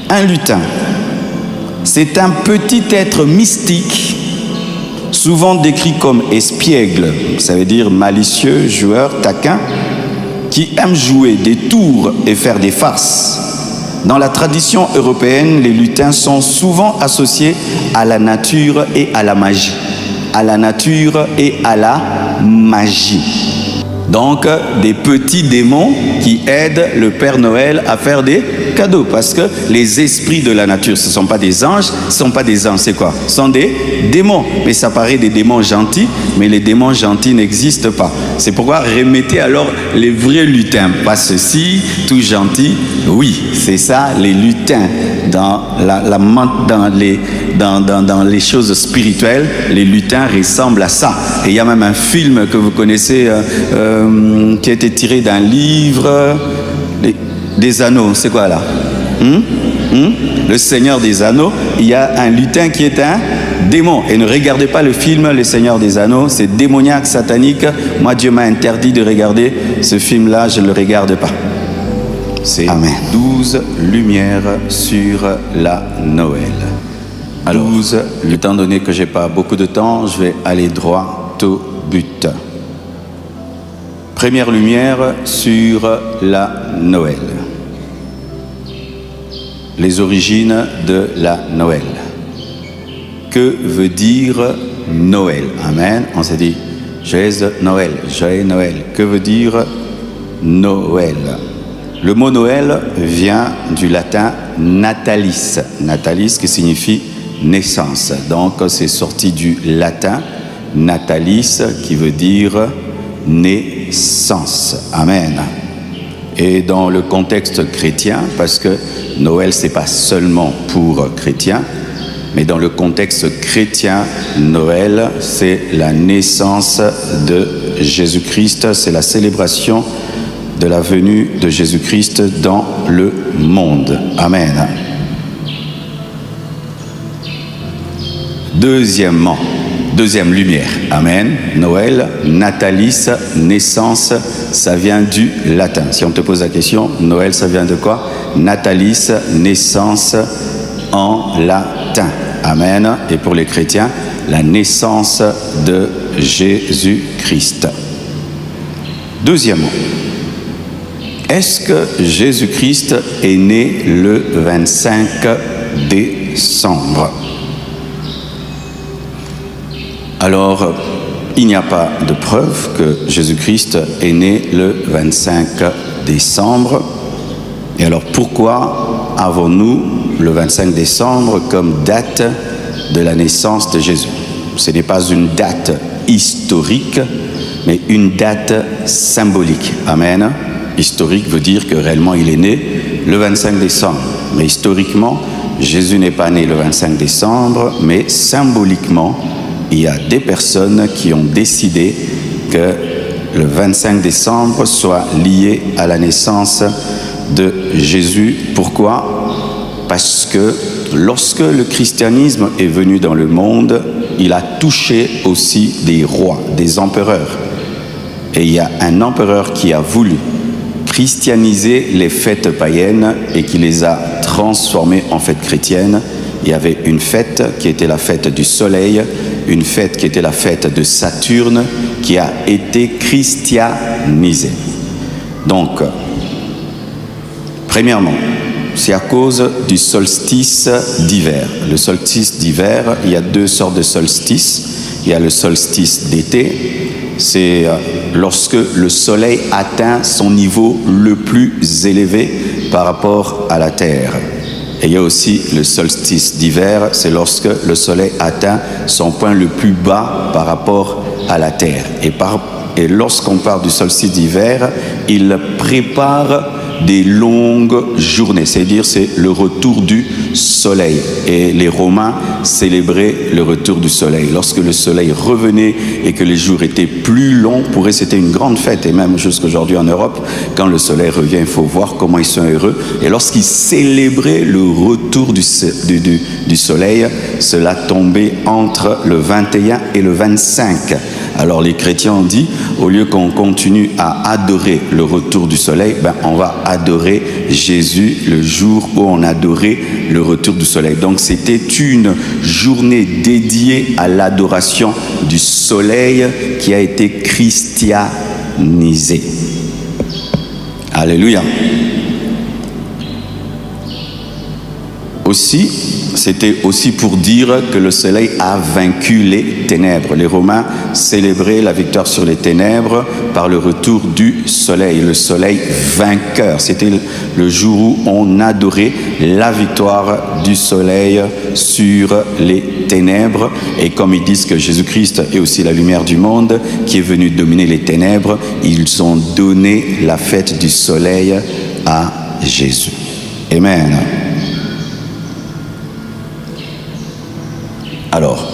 Un lutin, c'est un petit être mystique, souvent décrit comme espiègle, ça veut dire malicieux, joueur, taquin, qui aime jouer des tours et faire des farces. Dans la tradition européenne, les lutins sont souvent associés à la nature et à la magie. À la nature et à la magie. Donc, des petits démons qui aident le Père Noël à faire des cadeaux. Parce que les esprits de la nature, ce ne sont pas des anges. Ce ne sont pas des anges, c'est quoi? Ce sont des démons. Mais ça paraît des démons gentils, mais les démons gentils n'existent pas. C'est pourquoi remettez alors les vrais lutins. Pas ceux-ci, tout gentils. Oui, c'est ça, les lutins. Dans les choses spirituelles, les lutins ressemblent à ça. Et il y a même un film que vous connaissez qui a été tiré d'un livre, des Anneaux. C'est quoi là? Le Seigneur des Anneaux. Il y a un lutin qui est un démon. Et ne regardez pas le film Le Seigneur des Anneaux. C'est démoniaque, satanique. Moi, Dieu m'a interdit de regarder ce film-là. Je ne le regarde pas. C'est Amen. 12 lumières sur la Noël. Alors, 12, étant donné que je n'ai pas beaucoup de temps, je vais aller droit au but. Première lumière sur la Noël. Les origines de la Noël. Que veut dire Noël? Amen. On s'est dit, Joyeux Noël, Joyeux Noël. Que veut dire Noël? Le mot Noël vient du latin natalis. Natalis qui signifie naissance. Donc c'est sorti du latin natalis qui veut dire naissance. Amen. Et dans le contexte chrétien, parce que Noël c'est pas seulement pour chrétiens, mais dans le contexte chrétien, Noël c'est la naissance de Jésus-Christ, c'est la célébration de la venue de Jésus-Christ dans le monde. Amen. Deuxièmement, deuxième lumière. Amen. Noël, natalis, naissance, ça vient du latin. Si on te pose la question, Noël, ça vient de quoi? Natalis, naissance en latin. Amen. Et pour les chrétiens, la naissance de Jésus-Christ. Deuxièmement, est-ce que Jésus-Christ est né le 25 décembre? Alors, il n'y a pas de preuve que Jésus-Christ est né le 25 décembre. Et alors, pourquoi avons-nous le 25 décembre comme date de la naissance de Jésus? Ce n'est pas une date historique, mais une date symbolique. Amen. Historique veut dire que réellement il est né le 25 décembre. Mais historiquement, Jésus n'est pas né le 25 décembre, mais symboliquement, il y a des personnes qui ont décidé que le 25 décembre soit lié à la naissance de Jésus. Pourquoi? Parce que lorsque le christianisme est venu dans le monde, il a touché aussi des rois, des empereurs. Et il y a un empereur qui a voulu christianiser les fêtes païennes et qui les a transformées en fêtes chrétiennes. Il y avait une fête qui était la fête du soleil, une fête qui était la fête de Saturne, qui a été christianisée. Donc, premièrement, c'est à cause du solstice d'hiver. Le solstice d'hiver, il y a deux sortes de solstices. Il y a le solstice d'été, c'est lorsque le soleil atteint son niveau le plus élevé par rapport à la Terre. Et il y a aussi le solstice d'hiver, c'est lorsque le soleil atteint son point le plus bas par rapport à la Terre. Et lorsqu'on parle du solstice d'hiver, il prépare des longues journées, c'est-à-dire c'est le retour du soleil. Et les Romains célébraient le retour du soleil. Lorsque le soleil revenait et que les jours étaient plus longs, pour eux c'était une grande fête. Et même jusqu'aujourd'hui en Europe, quand le soleil revient, il faut voir comment ils sont heureux. Et lorsqu'ils célébraient le retour du soleil, cela tombait entre le 21 et le 25 Alors les chrétiens ont dit, au lieu qu'on continue à adorer le retour du soleil, on va adorer Jésus le jour où on adorait le retour du soleil. Donc c'était une journée dédiée à l'adoration du soleil qui a été christianisée. Alléluia. Aussi, c'était aussi pour dire que le soleil a vaincu les ténèbres. Les Romains célébraient la victoire sur les ténèbres par le retour du soleil, le soleil vainqueur. C'était le jour où on adorait la victoire du soleil sur les ténèbres. Et comme ils disent que Jésus-Christ est aussi la lumière du monde, qui est venu dominer les ténèbres, ils ont donné la fête du soleil à Jésus. Amen. Alors,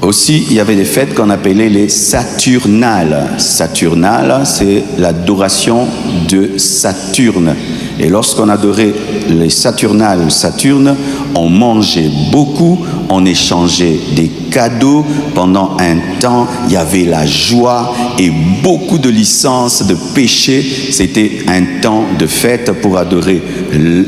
aussi, il y avait des fêtes qu'on appelait les Saturnales. Saturnales, c'est l'adoration de Saturne. Et lorsqu'on adorait les Saturnales, Saturne, on mangeait beaucoup, on échangeait des cadeaux. Pendant un temps, il y avait la joie et beaucoup de licences de péché. C'était un temps de fête pour adorer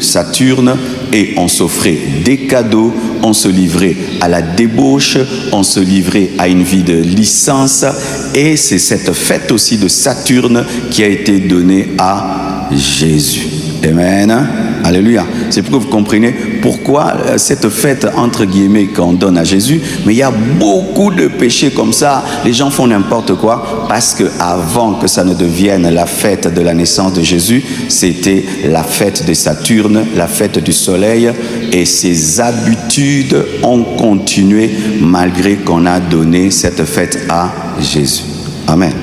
Saturne. Et on s'offrait des cadeaux, on se livrait à la débauche, on se livrait à une vie de licence. Et c'est cette fête aussi de Saturne qui a été donnée à Jésus. Amen. Alléluia. C'est pour que vous compreniez pourquoi cette fête, entre guillemets, qu'on donne à Jésus. Mais il y a beaucoup de péchés comme ça. Les gens font n'importe quoi parce que avant que ça ne devienne la fête de la naissance de Jésus, c'était la fête de Saturne, la fête du soleil. Et ces habitudes ont continué malgré qu'on a donné cette fête à Jésus. Amen.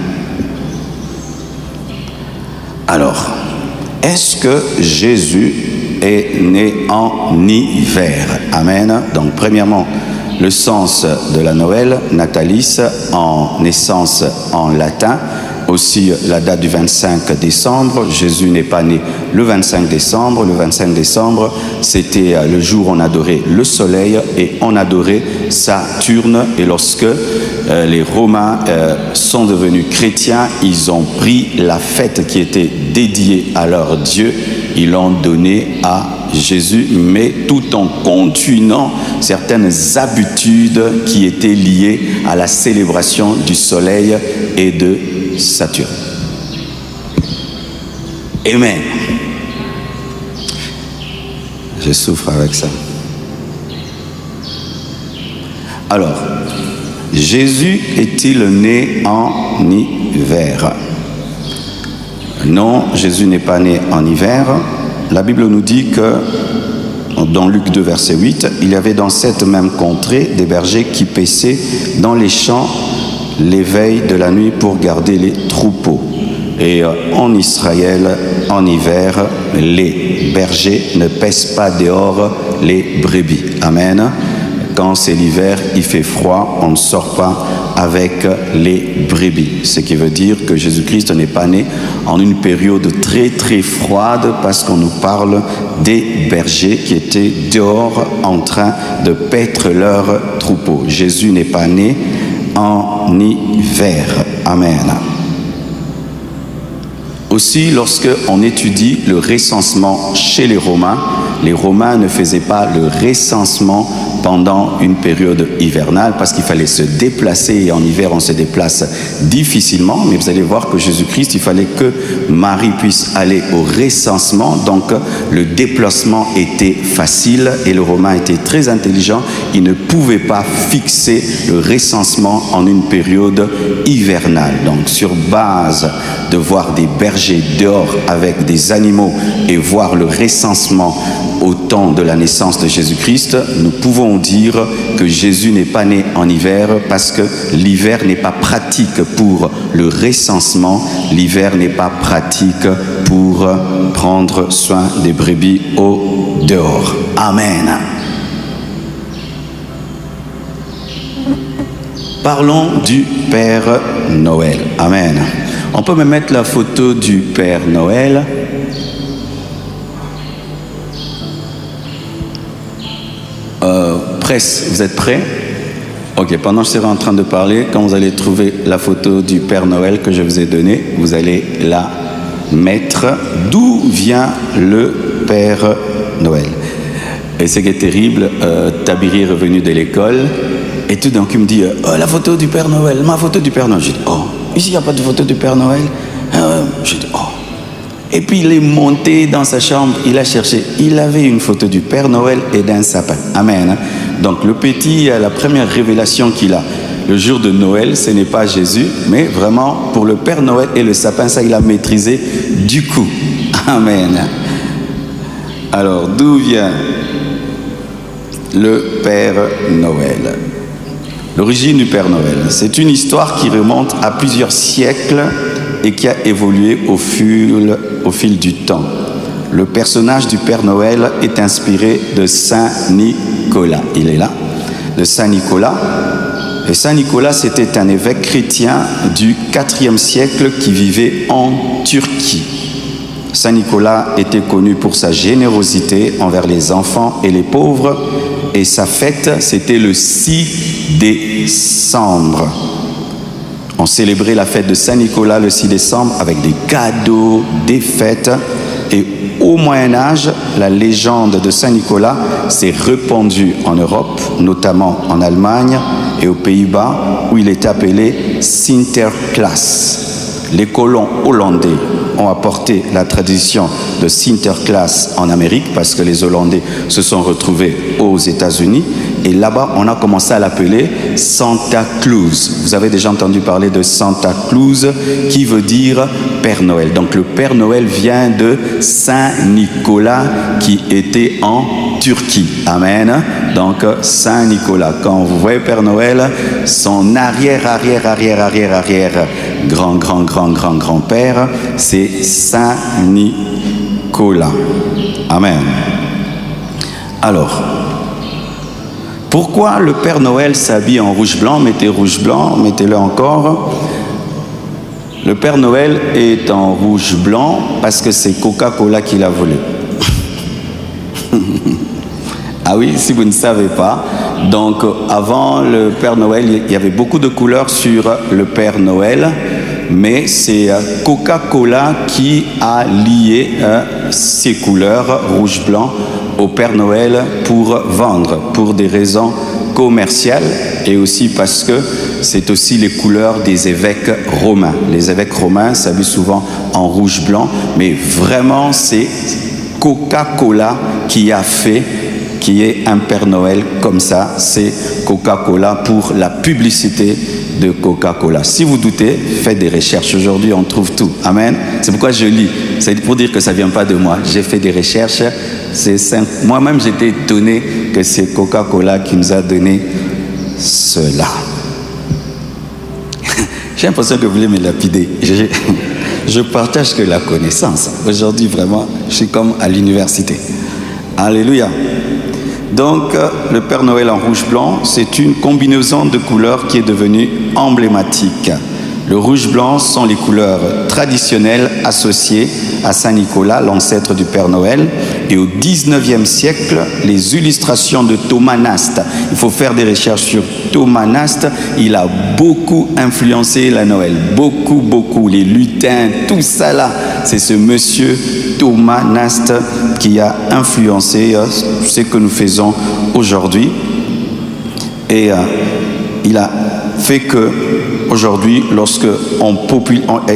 Alors, est-ce que Jésus est né en hiver? Amen. Donc, premièrement, le sens de la Noël, natalis, en naissance en latin. Aussi, la date du 25 décembre. Jésus n'est pas né le 25 décembre. Le 25 décembre, c'était le jour où on adorait le soleil et on adorait Saturne. Et lorsque les Romains sont devenus chrétiens, ils ont pris la fête qui était dédiée à leur Dieu, ils l'ont donnée à Jésus, mais tout en continuant certaines habitudes qui étaient liées à la célébration du soleil et de Saturne. Amen. Je souffre avec ça. Alors, Jésus est-il né en hiver? Non, Jésus n'est pas né en hiver. La Bible nous dit que, dans Luc 2, verset 8, il y avait dans cette même contrée des bergers qui paissaient dans les champs les veilles de la nuit pour garder les troupeaux. Et en Israël, en hiver, les bergers ne paissent pas dehors les brebis. Amen. Quand c'est l'hiver, il fait froid, on ne sort pas avec les brebis. Ce qui veut dire que Jésus-Christ n'est pas né en une période très très froide parce qu'on nous parle des bergers qui étaient dehors en train de paître leurs troupeaux. Jésus n'est pas né en hiver. Amen. Aussi, lorsque on étudie le recensement chez les Romains ne faisaient pas le recensement pendant une période hivernale parce qu'il fallait se déplacer et en hiver on se déplace difficilement, mais vous allez voir que Jésus-Christ, il fallait que Marie puisse aller au recensement, donc le déplacement était facile et le Romain était très intelligent, il ne pouvait pas fixer le recensement en une période hivernale. Donc sur base de voir des bergers dehors avec des animaux et voir le recensement au temps de la naissance de Jésus-Christ, nous pouvons dire que Jésus n'est pas né en hiver parce que l'hiver n'est pas pratique pour le recensement, l'hiver n'est pas pratique pour prendre soin des brebis au dehors. Amen. Parlons du Père Noël. Amen. On peut me mettre la photo du Père Noël. Presse, vous êtes prêts? Ok, pendant que je serai en train de parler, quand vous allez trouver la photo du Père Noël que je vous ai donnée, vous allez la mettre. D'où vient le Père Noël? Et ce qui est terrible, Tabiri est revenu de l'école et tout d'un coup il me dit oh, la photo du Père Noël, ma photo du Père Noël. J'ai dit oh, ici il n'y a pas de photo du Père Noël. J'ai dit oh. Et puis il est monté dans sa chambre, il a cherché, il avait une photo du Père Noël et d'un sapin. Amen. Donc le petit, la première révélation qu'il a le jour de Noël, ce n'est pas Jésus, mais vraiment pour le Père Noël et le sapin, ça il a maîtrisé du coup. Amen. Alors d'où vient le Père Noël? L'origine du Père Noël, c'est une histoire qui remonte à plusieurs siècles et qui a évolué au fil du temps. Le personnage du Père Noël est inspiré de Saint Nicolas. Il est là, de Saint Nicolas. Et Saint Nicolas, c'était un évêque chrétien du IVe siècle qui vivait en Turquie. Saint Nicolas était connu pour sa générosité envers les enfants et les pauvres. Et sa fête, c'était le 6 décembre. On célébrait la fête de Saint-Nicolas le 6 décembre avec des cadeaux, des fêtes. Et au Moyen-Âge, la légende de Saint-Nicolas s'est répandue en Europe, notamment en Allemagne et aux Pays-Bas, où il est appelé Sinterklaas. Les colons hollandais ont apporté la tradition de Sinterklaas en Amérique parce que les Hollandais se sont retrouvés aux États-Unis. Et là-bas, on a commencé à l'appeler Santa Claus. Vous avez déjà entendu parler de Santa Claus, qui veut dire Père Noël. Donc le Père Noël vient de Saint Nicolas, qui était en Turquie. Amen. Donc Saint Nicolas. Quand vous voyez Père Noël, son arrière grand-père, c'est Saint Nicolas. Amen. Alors, pourquoi le Père Noël s'habille en rouge-blanc? Mettez rouge-blanc, mettez-le encore. Le Père Noël est en rouge-blanc parce que c'est Coca-Cola qui l'a volé. Ah oui, si vous ne savez pas. Donc, avant le Père Noël, il y avait beaucoup de couleurs sur le Père Noël, mais c'est Coca-Cola qui a lié ces couleurs rouge-blanc au Père Noël pour vendre, pour des raisons commerciales et aussi parce que c'est aussi les couleurs des évêques romains. Les évêques romains s'habillent souvent en rouge-blanc, mais vraiment c'est Coca-Cola qui a fait qui est un Père Noël comme ça, c'est Coca-Cola pour la publicité de Coca-Cola. Si vous doutez, faites des recherches. Aujourd'hui, on trouve tout. Amen. C'est pourquoi je lis. C'est pour dire que ça ne vient pas de moi. J'ai fait des recherches. C'est simple. Moi-même, j'étais étonné que c'est Coca-Cola qui nous a donné cela. J'ai l'impression que vous voulez me lapider. Je partage que la connaissance. Aujourd'hui, vraiment, je suis comme à l'université. Alléluia. Donc, le Père Noël en rouge-blanc, c'est une combinaison de couleurs qui est devenue emblématique. Le rouge-blanc sont les couleurs traditionnelles associées à Saint-Nicolas, l'ancêtre du Père Noël. Et au XIXe siècle, les illustrations de Thomas Nast. Il faut faire des recherches sur Thomas Nast. Il a beaucoup influencé la Noël. Beaucoup. Les lutins, tout ça là. C'est ce monsieur Thomas Nast qui a influencé ce que nous faisons aujourd'hui. Et il a fait que aujourd'hui,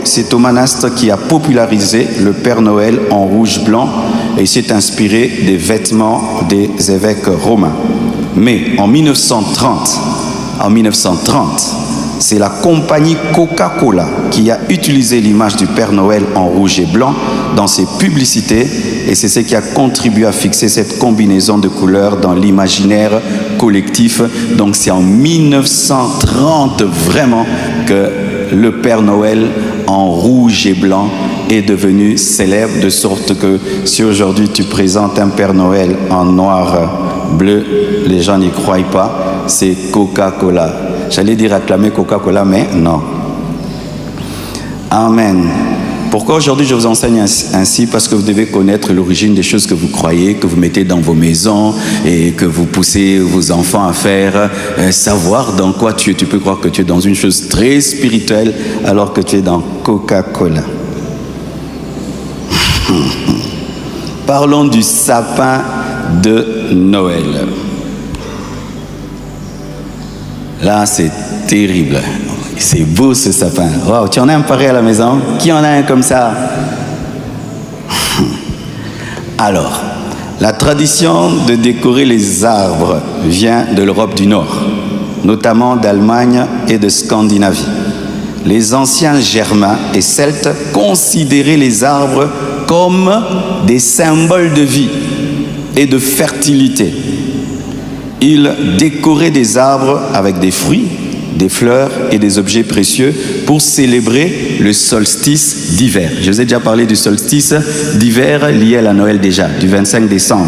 c'est Thomas Nast qui a popularisé le Père Noël en rouge-blanc et il s'est inspiré des vêtements des évêques romains. Mais en 1930, c'est la compagnie Coca-Cola qui a utilisé l'image du Père Noël en rouge et blanc dans ses publicités et c'est ce qui a contribué à fixer cette combinaison de couleurs dans l'imaginaire collectif. Donc c'est en 1930 vraiment que le Père Noël en rouge et blanc est devenu célèbre, de sorte que si aujourd'hui tu présentes un Père Noël en noir, bleu, les gens n'y croient pas, c'est Coca-Cola. J'allais dire acclamer Coca-Cola, mais non. Amen. Pourquoi aujourd'hui je vous enseigne ainsi? Parce que vous devez connaître l'origine des choses que vous croyez, que vous mettez dans vos maisons et que vous poussez vos enfants à faire, savoir dans quoi tu es. Tu peux croire que tu es dans une chose très spirituelle alors que tu es dans Coca-Cola. Parlons du sapin de Noël. Là, c'est terrible. C'est beau ce sapin. Wow, tu en as un pareil à la maison? Qui en a un comme ça? Alors, la tradition de décorer les arbres vient de l'Europe du Nord, notamment d'Allemagne et de Scandinavie. Les anciens Germains et Celtes considéraient les arbres comme des symboles de vie et de fertilité. Ils décoraient des arbres avec des fruits, des fleurs et des objets précieux pour célébrer le solstice d'hiver. Je vous ai déjà parlé du solstice d'hiver lié à la Noël déjà, du 25 décembre.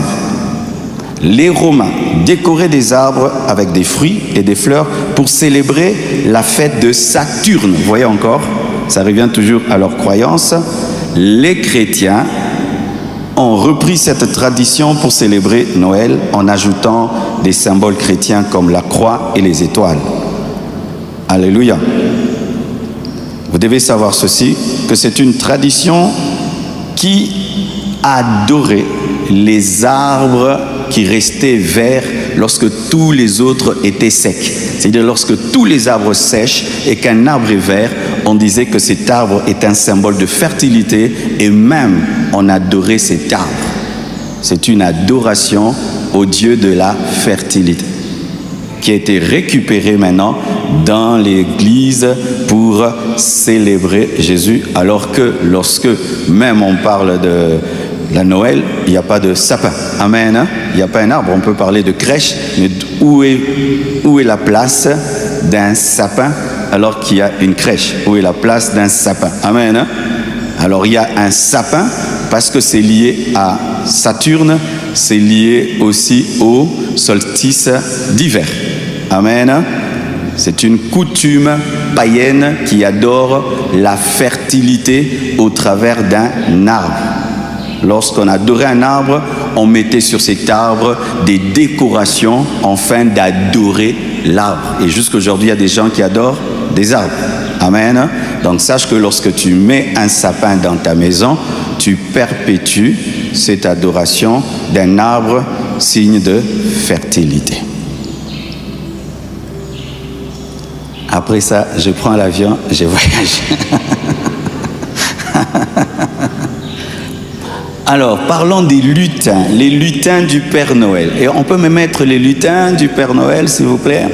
Les Romains décoraient des arbres avec des fruits et des fleurs pour célébrer la fête de Saturne. Vous voyez encore, ça revient toujours à leur croyance. Les chrétiens ont repris cette tradition pour célébrer Noël en ajoutant des symboles chrétiens comme la croix et les étoiles. Alléluia. Vous devez savoir ceci, que c'est une tradition qui adorait les arbres qui restaient verts lorsque tous les autres étaient secs. C'est-à-dire lorsque tous les arbres sèchent et qu'un arbre est vert, on disait que cet arbre est un symbole de fertilité et même on adorait cet arbre. C'est une adoration au Dieu de la fertilité qui a été récupéré maintenant dans l'église pour célébrer Jésus, alors que lorsque même on parle de la Noël, il n'y a pas de sapin. Amen. Hein? Il n'y a pas un arbre. On peut parler de crèche, mais où est la place d'un sapin alors qu'il y a une crèche? Où est la place d'un sapin? Amen. Hein? Alors il y a un sapin parce que c'est lié à Saturne, c'est lié aussi au solstice d'hiver. Amen. C'est une coutume païenne qui adore la fertilité au travers d'un arbre. Lorsqu'on adorait un arbre, on mettait sur cet arbre des décorations afin d'adorer l'arbre. Et jusqu'aujourd'hui, il y a des gens qui adorent des arbres. Amen. Donc sache que lorsque tu mets un sapin dans ta maison, tu perpétues cette adoration d'un arbre, signe de fertilité. Après ça, je prends l'avion, je voyage. Alors, parlons des lutins, les lutins du Père Noël. Et on peut me mettre les lutins du Père Noël, s'il vous plaît?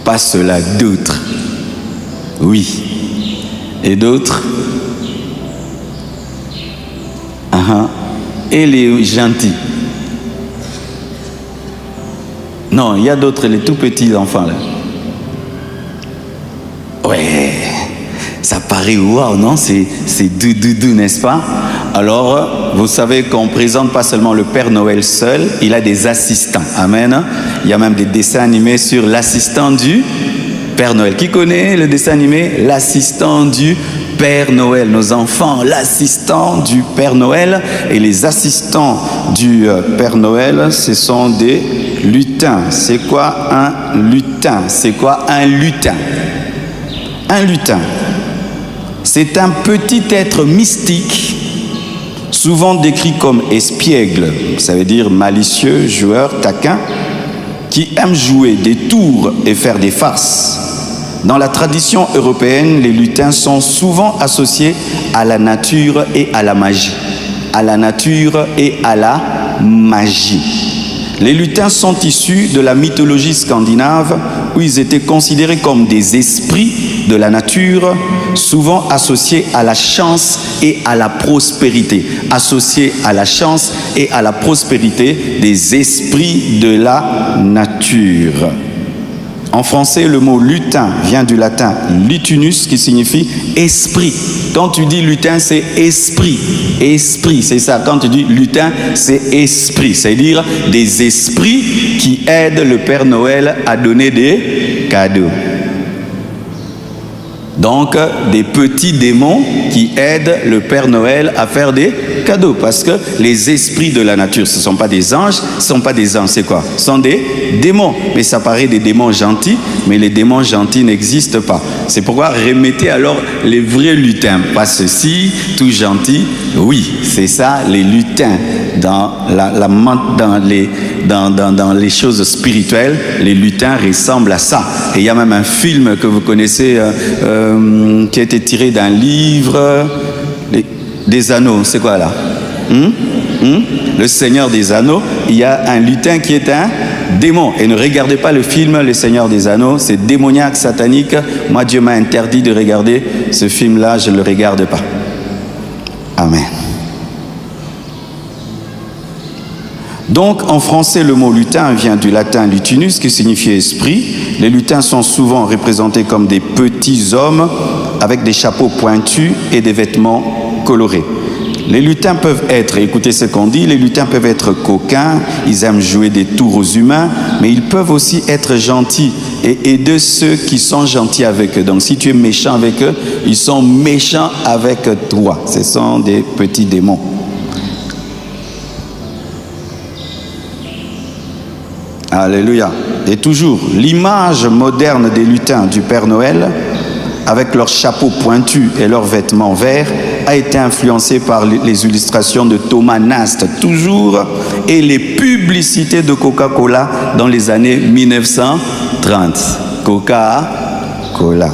Pas ceux-là, d'autres. Oui. Et d'autres? Et les gentils? Non, il y a d'autres, les tout petits enfants là. Ouais, ça paraît waouh, non? C'est doudou, n'est-ce pas? Alors, vous savez qu'on ne présente pas seulement le Père Noël seul, il a des assistants. Amen. Il y a même des dessins animés sur l'assistant du Père Noël. Qui connaît le dessin animé? L'assistant du Père Noël. Nos enfants, l'assistant du Père Noël. Et les assistants du Père Noël, ce sont des lutins. C'est quoi un lutin? C'est quoi un lutin? Un lutin, c'est un petit être mystique, souvent décrit comme espiègle, ça veut dire malicieux, joueur, taquin, qui aime jouer des tours et faire des farces. Dans la tradition européenne, les lutins sont souvent associés à la nature et à la magie. À la nature et à la magie. Les lutins sont issus de la mythologie scandinave où ils étaient considérés comme des esprits de la nature, souvent associés à la chance et à la prospérité. Associés à la chance et à la prospérité des esprits de la nature. En français, le mot lutin vient du latin lutinus qui signifie esprit. Quand tu dis lutin, c'est esprit. Esprit, c'est ça. Quand tu dis lutin, c'est esprit. C'est-à-dire des esprits qui aident le Père Noël à donner des cadeaux. Donc, des petits démons qui aident le Père Noël à faire des cadeaux. Parce que les esprits de la nature, ce ne sont pas des anges, ce ne sont pas des anges, c'est quoi? Ce sont des démons. Mais ça paraît des démons gentils, mais les démons gentils n'existent pas. C'est pourquoi remettez alors les vrais lutins. Pas ceux-ci, tout gentils. Oui, c'est ça, les lutins. Dans les choses spirituelles, les lutins ressemblent à ça. Et il y a même un film que vous connaissez qui a été tiré d'un livre, des anneaux, c'est quoi là? Le Seigneur des Anneaux, il y a un lutin qui est un démon. Et ne regardez pas le film Le Seigneur des Anneaux, c'est démoniaque, satanique. Moi, Dieu m'a interdit de regarder ce film-là, je ne le regarde pas. Amen. Donc, en français, le mot lutin vient du latin lutinus, qui signifie esprit. Les lutins sont souvent représentés comme des petits hommes avec des chapeaux pointus et des vêtements colorés. Les lutins peuvent être, écoutez ce qu'on dit, les lutins peuvent être coquins, ils aiment jouer des tours aux humains, mais ils peuvent aussi être gentils et aider ceux qui sont gentils avec eux. Donc, si tu es méchant avec eux, ils sont méchants avec toi. Ce sont des petits démons. Alléluia. Et toujours, l'image moderne des lutins du Père Noël, avec leurs chapeaux pointus et leurs vêtements verts, a été influencée par les illustrations de Thomas Nast, toujours, et les publicités de Coca-Cola dans les années 1930. Coca-Cola.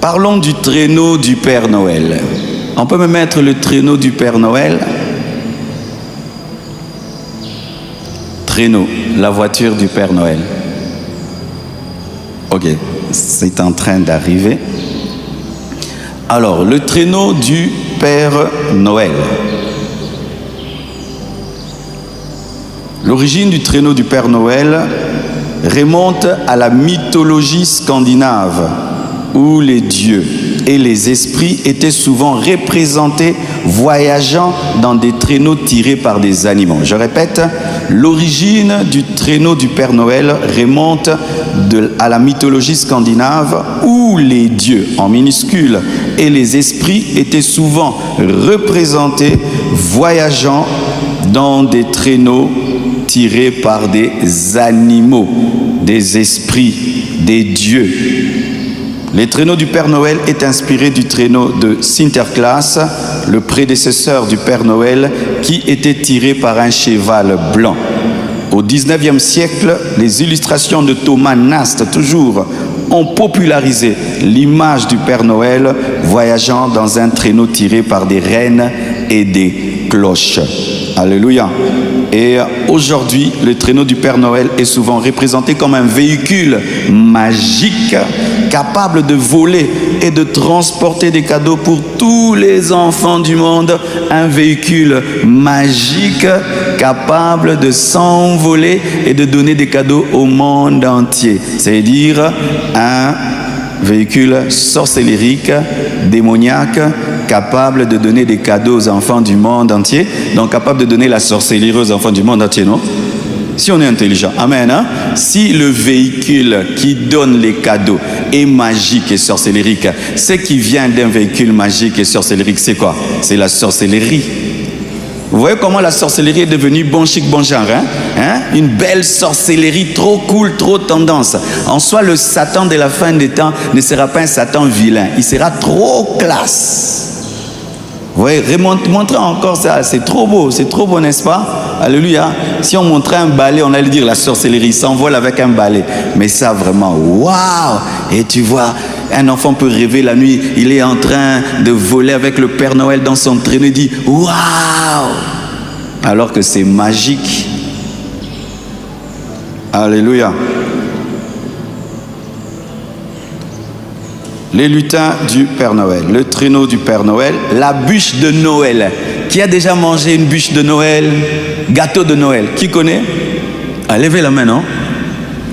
Parlons du traîneau du Père Noël. On peut me mettre le traîneau du Père Noël? Traîneau, la voiture du Père Noël. Ok, c'est en train d'arriver. Alors, le traîneau du Père Noël. L'origine du traîneau du Père Noël remonte à la mythologie scandinave, où les dieux et les esprits étaient souvent représentés voyageant dans des traîneaux tirés par des animaux. Je répète, l'origine du traîneau du Père Noël remonte à la mythologie scandinave où les dieux, en minuscule, et les esprits étaient souvent représentés voyageant dans des traîneaux tirés par des animaux, des esprits, des dieux. Les traîneaux du Père Noël est inspiré du traîneau de Sinterklaas, le prédécesseur du Père Noël, qui était tiré par un cheval blanc. Au XIXe siècle, les illustrations de Thomas Nast, toujours, ont popularisé l'image du Père Noël voyageant dans un traîneau tiré par des rennes et des cloches. Alléluia. Et aujourd'hui, le traîneau du Père Noël est souvent représenté comme un véhicule magique capable de voler et de transporter des cadeaux pour tous les enfants du monde. Un véhicule magique capable de s'envoler et de donner des cadeaux au monde entier. C'est-à-dire un véhicule sorcellérique, démoniaque, capable de donner des cadeaux aux enfants du monde entier, donc capable de donner la sorcellerie aux enfants du monde entier, non? Si on est intelligent, amen, hein? Si le véhicule qui donne les cadeaux est magique et sorcellérique, ce qui vient d'un véhicule magique et sorcellérique, c'est quoi? C'est la sorcellerie. Vous voyez comment la sorcellerie est devenue bon chic, bon genre, hein? Une belle sorcellerie, trop cool, trop tendance. En soi, le Satan de la fin des temps ne sera pas un Satan vilain. Il sera trop classe. Vous voyez, montrez encore ça. C'est trop beau, n'est-ce pas? Alléluia. Si on montrait un balai, on allait dire la sorcellerie s'envole avec un balai. Mais ça, vraiment, waouh! Et tu vois, un enfant peut rêver la nuit, il est en train de voler avec le Père Noël dans son traîneau, il dit waouh! Alors que c'est magique. Alléluia. Les lutins du Père Noël, le traîneau du Père Noël, la bûche de Noël. Qui a déjà mangé une bûche de Noël? Gâteau de Noël, qui connaît? Levez la main, non?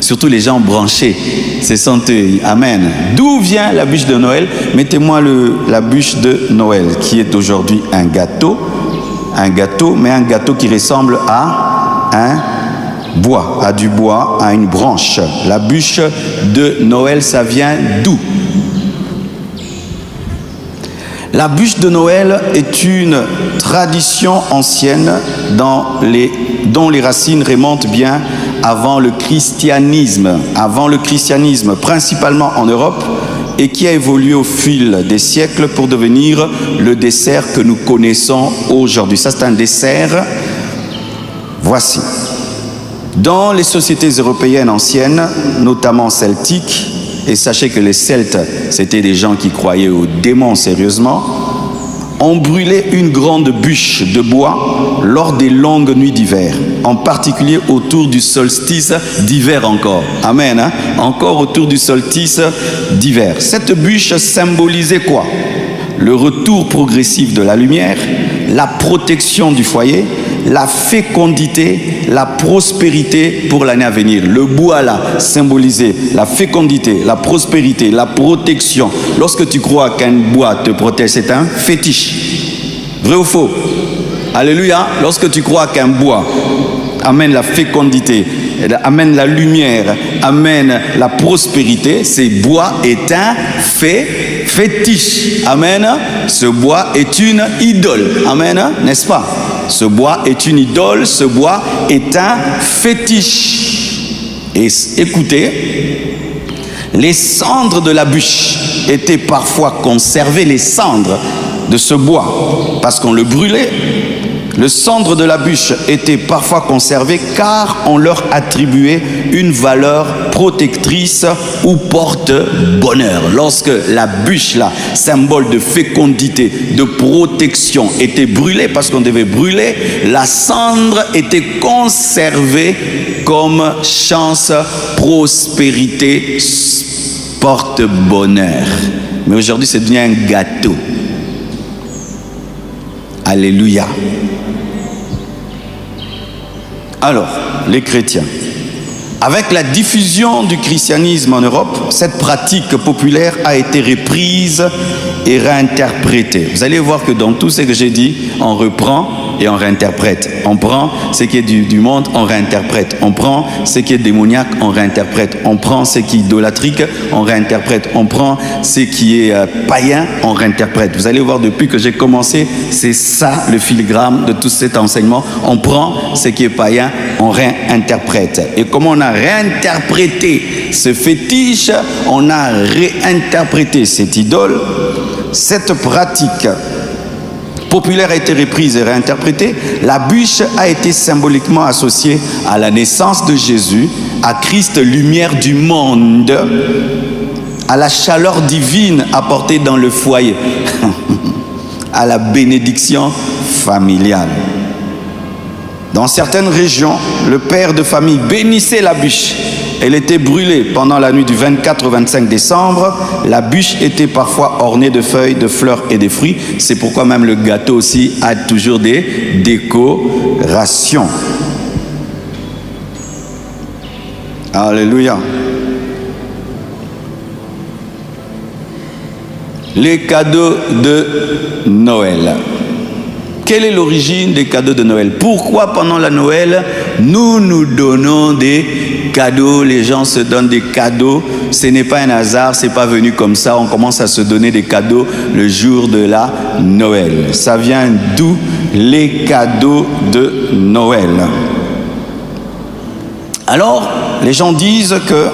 Surtout les gens branchés, c'est sont eux. Amen. D'où vient la bûche de Noël? Mettez-moi la bûche de Noël, qui est aujourd'hui un gâteau, mais un gâteau qui ressemble à un bois, à du bois, à une branche. La bûche de Noël, ça vient d'où? La bûche de Noël est une tradition ancienne dont les racines remontent bien avant le christianisme, principalement en Europe, et qui a évolué au fil des siècles pour devenir le dessert que nous connaissons aujourd'hui. Ça, c'est un dessert. Voici. Dans les sociétés européennes anciennes, notamment celtiques, et sachez que les Celtes, c'était des gens qui croyaient aux démons sérieusement, on brûlait une grande bûche de bois lors des longues nuits d'hiver, en particulier autour du solstice d'hiver encore. Amen, hein? Encore autour du solstice d'hiver. Cette bûche symbolisait quoi? Le retour progressif de la lumière, la protection du foyer, la fécondité, la prospérité pour l'année à venir. Le bois là symbolisait la fécondité, la prospérité, la protection. Lorsque tu crois qu'un bois te protège, c'est un fétiche. Vrai ou faux? Alléluia. Lorsque tu crois qu'un bois amène la fécondité, amène la lumière, amène la prospérité, ce bois est un fétiche. Amen. Ce bois est une idole. Amen. N'est-ce pas? Ce bois est une idole, ce bois est un fétiche. Et écoutez, les cendres de la bûche étaient parfois conservées, les cendres de ce bois, parce qu'on le brûlait. Le cendre de la bûche était parfois conservé car on leur attribuait une valeur protectrice ou porte-bonheur. Lorsque la bûche, là, symbole de fécondité, de protection, était brûlée, parce qu'on devait brûler, la cendre était conservée comme chance, prospérité, porte-bonheur. Mais aujourd'hui, c'est devenu un gâteau. Alléluia. Alors, les chrétiens, avec la diffusion du christianisme en Europe, cette pratique populaire a été reprise et réinterprétée. Vous allez voir que dans tout ce que j'ai dit, on reprend et on réinterprète. On prend ce qui est du monde, on réinterprète. On prend ce qui est démoniaque, on réinterprète. On prend ce qui est idolatrique, on réinterprète. On prend ce qui est païen, on réinterprète. Vous allez voir, depuis que j'ai commencé, c'est ça le filigrane de tout cet enseignement. On prend ce qui est païen, on réinterprète. Et comment on a réinterprété ce fétiche, on a réinterprété cette idole, cette pratique populaire a été reprise et réinterprétée. La bûche a été symboliquement associée à la naissance de Jésus, à Christ, lumière du monde, à la chaleur divine apportée dans le foyer, à la bénédiction familiale. Dans certaines régions, le père de famille bénissait la bûche. Elle était brûlée pendant la nuit du 24 au 25 décembre. La bûche était parfois ornée de feuilles, de fleurs et de fruits. C'est pourquoi même le gâteau aussi a toujours des décorations. Alléluia. Les cadeaux de Noël. Quelle est l'origine des cadeaux de Noël? Pourquoi pendant la Noël, nous donnons des cadeaux, les gens se donnent des cadeaux? Ce n'est pas un hasard, ce n'est pas venu comme ça, on commence à se donner des cadeaux le jour de la Noël. Ça vient d'où les cadeaux de Noël? Alors, les gens disent que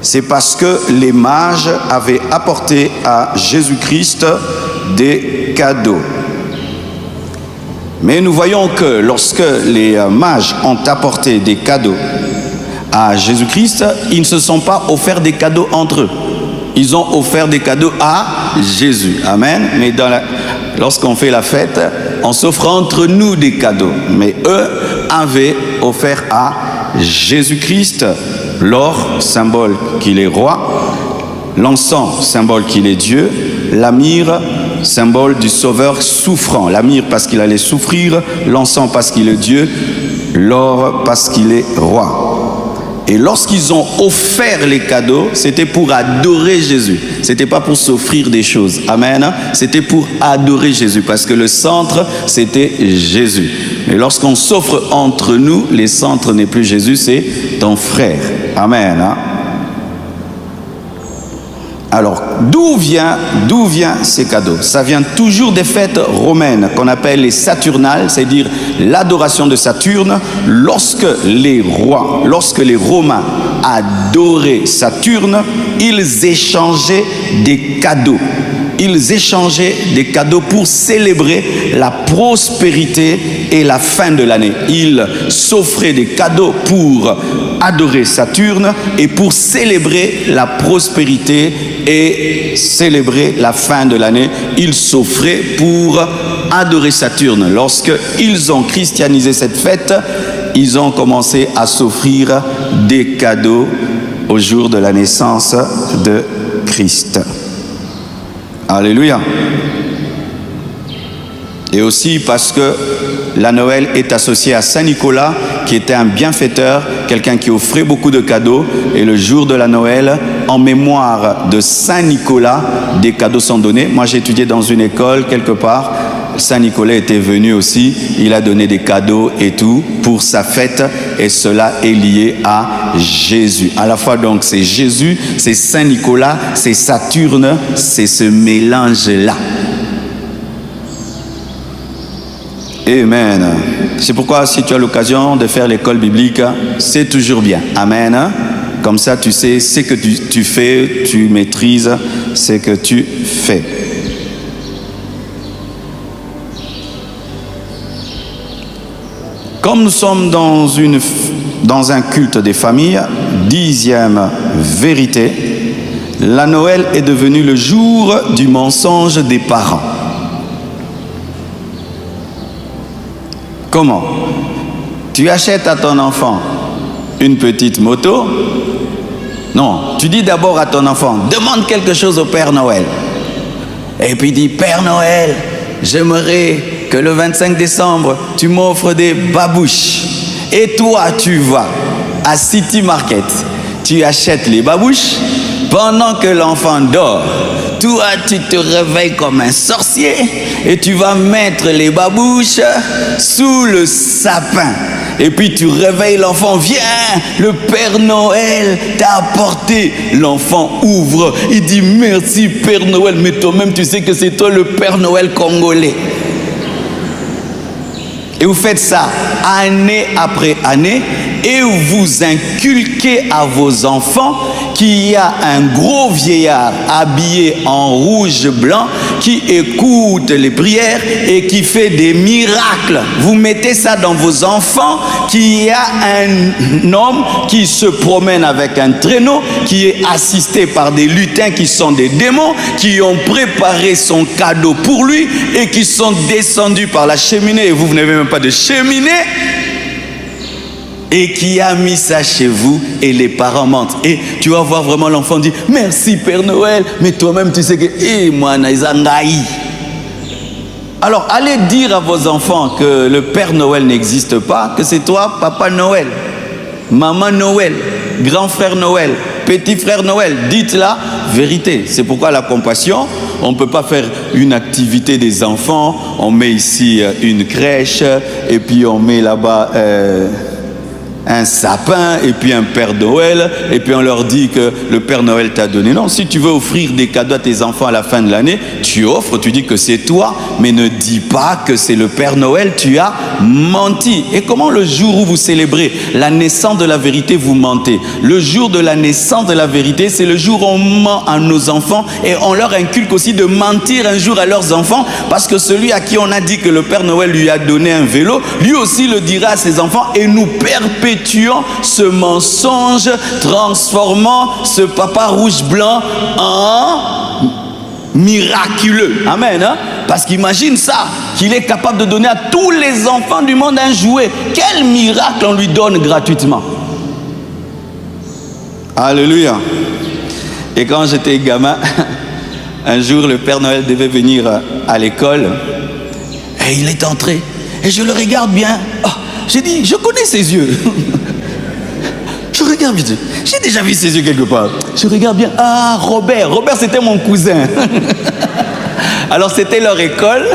c'est parce que les mages avaient apporté à Jésus-Christ des cadeaux. Mais nous voyons que lorsque les mages ont apporté des cadeaux à Jésus-Christ, ils ne se sont pas offerts des cadeaux entre eux. Ils ont offert des cadeaux à Jésus. Amen. Mais lorsqu'on fait la fête, on s'offre entre nous des cadeaux. Mais eux avaient offert à Jésus-Christ l'or, symbole qu'il est roi, l'encens, symbole qu'il est Dieu, la myrrhe, symbole du sauveur souffrant. La myrrhe parce qu'il allait souffrir, l'encens parce qu'il est Dieu, l'or parce qu'il est roi. Et lorsqu'ils ont offert les cadeaux, c'était pour adorer Jésus. C'était pas pour s'offrir des choses. Amen. C'était pour adorer Jésus parce que le centre, c'était Jésus. Mais lorsqu'on s'offre entre nous, les centres n'est plus Jésus, c'est ton frère. Amen. Hein? Alors, d'où vient ces cadeaux? Ça vient toujours des fêtes romaines qu'on appelle les Saturnales, c'est-à-dire l'adoration de Saturne. Lorsque les Romains adoraient Saturne, ils échangeaient des cadeaux. Ils échangeaient des cadeaux pour célébrer la prospérité et la fin de l'année. Ils s'offraient des cadeaux pour adorer Saturne et pour célébrer la prospérité et célébrer la fin de l'année. Ils s'offraient pour adorer Saturne. Lorsqu'ils ont christianisé cette fête, ils ont commencé à s'offrir des cadeaux au jour de la naissance de Christ. Alléluia. Et aussi parce que la Noël est associée à Saint Nicolas, qui était un bienfaiteur, quelqu'un qui offrait beaucoup de cadeaux. Et le jour de la Noël, en mémoire de Saint Nicolas, des cadeaux sont donnés. Moi, j'ai étudié dans une école quelque part. Saint Nicolas était venu aussi. Il a donné des cadeaux et tout pour sa fête. Et cela est lié à Jésus. À la fois, donc, c'est Jésus, c'est Saint Nicolas, c'est Saturne, c'est ce mélange-là. Amen. C'est pourquoi si tu as l'occasion de faire l'école biblique, c'est toujours bien. Amen. Comme ça, tu sais ce que tu fais, tu maîtrises ce que tu fais. Comme nous sommes dans un culte des familles, 10e vérité, la Noël est devenue le jour du mensonge des parents. Comment? Tu achètes à ton enfant une petite moto? Non, tu dis d'abord à ton enfant, demande quelque chose au Père Noël. Et puis dis, Père Noël, j'aimerais que le 25 décembre, tu m'offres des babouches. Et toi, tu vas à City Market, tu achètes les babouches pendant que l'enfant dort. Toi, tu te réveilles comme un sorcier et tu vas mettre les babouches sous le sapin. Et puis tu réveilles l'enfant, viens, le Père Noël t'a apporté. L'enfant ouvre, il dit merci Père Noël, mais toi-même tu sais que c'est toi le Père Noël congolais. Et vous faites ça année après année et vous inculquez à vos enfants qu'il y a un gros vieillard habillé en rouge blanc qui écoute les prières et qui fait des miracles. Vous mettez ça dans vos enfants, qu'il y a un homme qui se promène avec un traîneau, qui est assisté par des lutins qui sont des démons, qui ont préparé son cadeau pour lui et qui sont descendus par la cheminée. Et vous n'avez même pas de cheminée. Et qui a mis ça chez vous et les parents mentent. Et tu vas voir vraiment l'enfant dire merci Père Noël, mais toi-même tu sais que moi naïzangaï. Alors allez dire à vos enfants que le Père Noël n'existe pas, que c'est toi Papa Noël, Maman Noël, grand frère Noël, petit frère Noël. Dites la vérité. C'est pourquoi la compassion, on ne peut pas faire une activité des enfants. On met ici une crèche et puis on met là-bas un sapin et puis un Père Noël et puis on leur dit que le Père Noël t'a donné. Non, si tu veux offrir des cadeaux à tes enfants à la fin de l'année, tu offres, tu dis que c'est toi, mais ne dis pas que c'est le Père Noël, tu as menti. Et comment le jour où vous célébrez la naissance de la vérité, vous mentez? Le jour de la naissance de la vérité, c'est le jour où on ment à nos enfants et on leur inculque aussi de mentir un jour à leurs enfants, parce que celui à qui on a dit que le Père Noël lui a donné un vélo, lui aussi le dira à ses enfants et nous perpétuons ce mensonge, transformant ce papa rouge-blanc en miraculeux. Amen. Hein? Parce qu'imagine ça, qu'il est capable de donner à tous les enfants du monde un jouet. Quel miracle on lui donne gratuitement. Alléluia. Et quand j'étais gamin, un jour le Père Noël devait venir à l'école et il est entré et je le regarde bien. Oh, j'ai dit, je connais ses yeux. Je regarde bien. J'ai déjà vu ses yeux quelque part. Je regarde bien. Ah, Robert. Robert, c'était mon cousin. Alors, c'était leur école.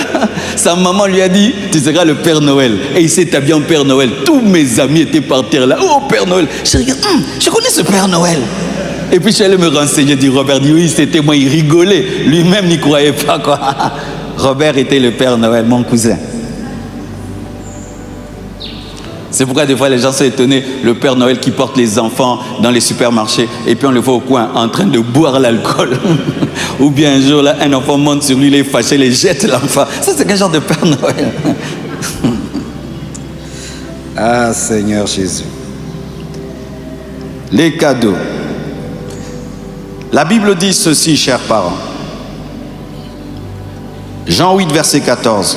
Sa maman lui a dit, tu seras le Père Noël. Et il s'est habillé en Père Noël. Tous mes amis étaient par terre là. Oh, Père Noël. Je regarde, je connais ce Père Noël. Et puis je suis allé me renseigner, dit Robert, dit oui, c'était moi, il rigolait. Lui-même n'y croyait pas, quoi. Robert était le Père Noël, mon cousin. C'est pourquoi des fois les gens sont étonnés, le Père Noël qui porte les enfants dans les supermarchés et puis on le voit au coin en train de boire l'alcool. Ou bien un jour là, un enfant monte sur lui, il est fâché, il jette l'enfant. Ça c'est quel genre de Père Noël? Ah Seigneur Jésus. Les cadeaux. La Bible dit ceci, chers parents. Jean 8, verset 14.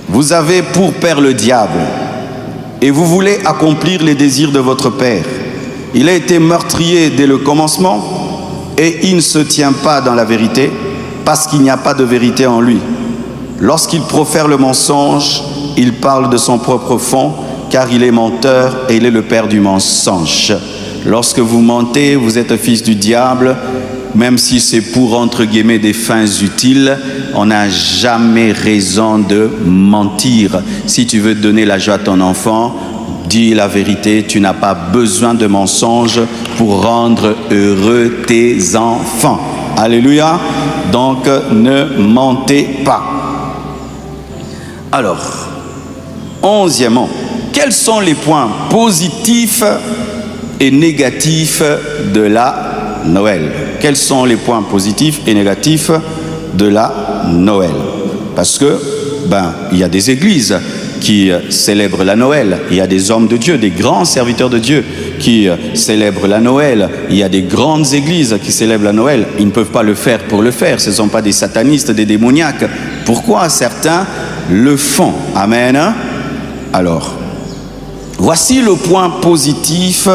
Vous avez pour père le diable. Et vous voulez accomplir les désirs de votre père. Il a été meurtrier dès le commencement et il ne se tient pas dans la vérité parce qu'il n'y a pas de vérité en lui. Lorsqu'il profère le mensonge, il parle de son propre fond car il est menteur et il est le père du mensonge. Lorsque vous mentez, vous êtes fils du diable, même si c'est pour, entre guillemets, des fins utiles, on n'a jamais raison de mentir. Si tu veux donner la joie à ton enfant, dis la vérité, tu n'as pas besoin de mensonges pour rendre heureux tes enfants. Alléluia. Donc, ne mentez pas. Alors, 11e, quels sont les points positifs et négatifs de la Noël? Quels sont les points positifs et négatifs de la Noël? Parce que, il y a des églises qui célèbrent la Noël. Il y a des hommes de Dieu, des grands serviteurs de Dieu qui célèbrent la Noël. Il y a des grandes églises qui célèbrent la Noël. Ils ne peuvent pas le faire pour le faire. Ce ne sont pas des satanistes, des démoniaques. Pourquoi certains le font? Amen. Alors, voici le point positif